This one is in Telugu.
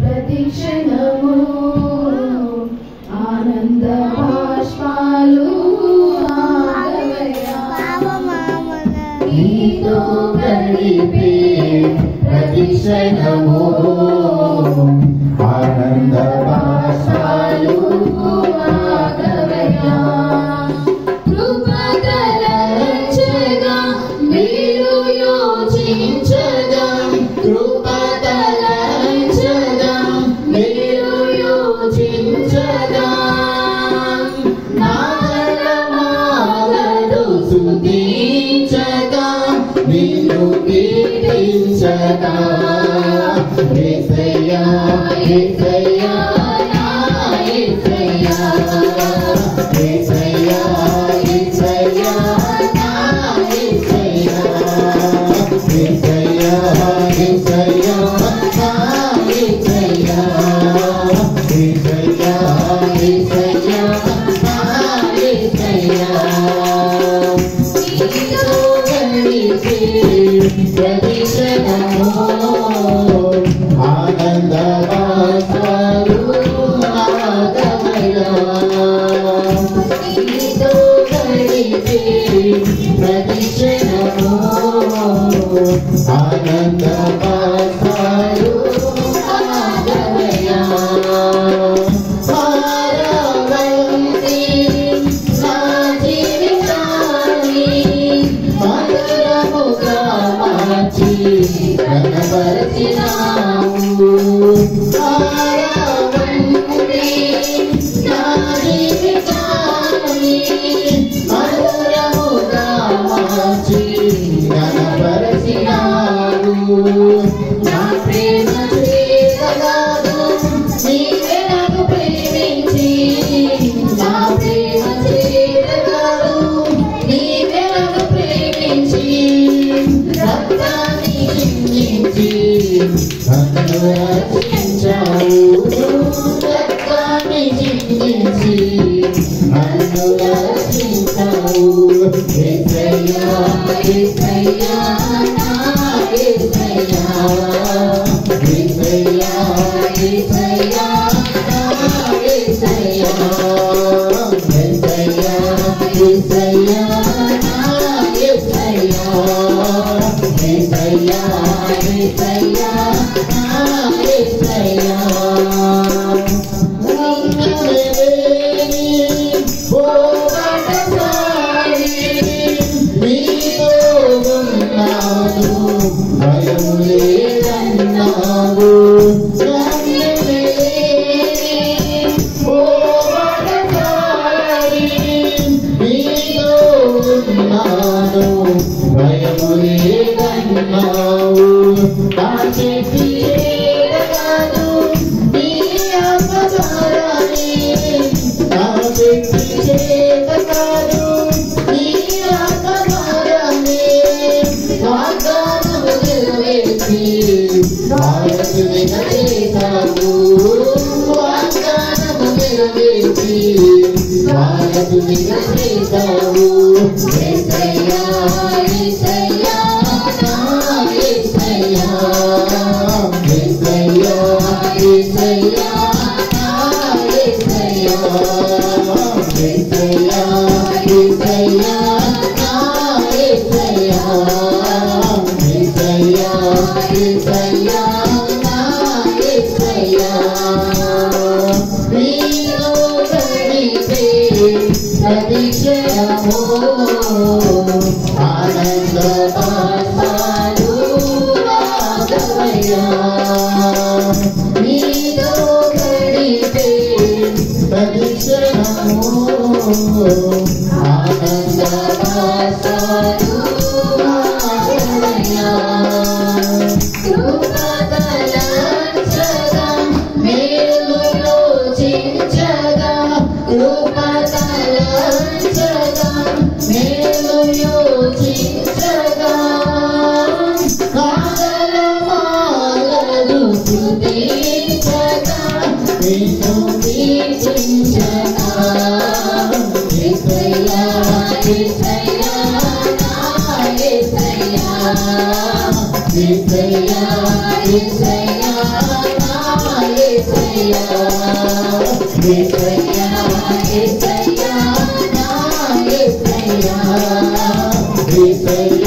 ప్రతి క్షణము ఆనంద బాష్పాలు ఆగవయ్యా నీతో గడిపే ప్రతి క్షణము ఆనంద బాష్పాలు ఆగవయ్యా కృపతలంచగా మీరు యోచించగా కృపతలంచగా మీరు యోచించగా నాగలమాగదు స్తుతించగా నిన్ను కీర్తించగా యేసయ్యా యేసయ్యా నా యేసయ్యా యేసయ్యా యేసయ్యా నా యేసయ్యా యేసయ్యా యేసయ్యా నా యేసయ్యా యేసయ్యా యేసయ్యా నా యేసయ్యా నీతో గడిపే ప్రతి క్షణము ఆనంద బాష్పాలు ఆగవయ్యా నీతో గడిపే ప్రతి క్షణము ఆనంద బాష్పాలు ఆగవయ్యా భారవంతి నా జీవితాన్ని మధురముగా మార్చి కనపరిచినావు భారవంతి నా జీవితాన్ని మధురముగా మార్చి కనపరిచినావు నా ప్రేమ చేతగాదు నీవే నాకు ప్రేమించి నా ప్రేమ చేతగాదు నీవే నాకు ప్రేమించి రక్తాన్ని చిందించి నన్ను రక్షించావు రక్తాన్ని చిందించి నన్ను రక్షించావు యేసయ్యా యేసయ్యా నా యేసయ్యా యేసయ్యా యేసయ్యా నా యేసయ్యా యేసయ్యా యేసయ్యా నా యేసయ్యా యేసయ్యా యేసయ్యా నా యేసయ్యా భయం లేదన్నావు నీతో ఉన్నాను భయము లేదన్నావు నా చేతి కాదు నీ ఆత్మధారాన్ని నా శక్తి చేత కాదు నీ ఆత్మధారాన్ని వాగ్దానము నెరవేర్చి వారసునిగా చేశావు వాగ్దానము నెరవేర్చి వారసునిగా చేశావు యేసయ్యా యేసయ్యా నా యేసయ్యా యేసయ్యా యేసయ్యా నా యేసయ్యా యేసయ్యా యేసయ్యా నా యేసయ్యా యేసయ్యా యేసయ్యా నా యేసయ్యా నీలో గడిపే ప్రతి క్షణము ఆనంద బాష్పాలు ఆగవయ్యా నీలో గడిపే ప్రతి క్షణము ఆనంద బాష్పాలు ఆగవయ్యా కృపతలంచగా మేలు యోచించగా కృపతలంచగా మేలు యోచించగా కాగలమాగదు స్తుతించగా నిన్ను కీర్తించగా యేసయ్యా యేసయ్యా నా యేసయ్యా యేసయ్యా యేసయ్యా యేసయ్యా యేసయ్యా నా యేసయ్యా యేసయ్యా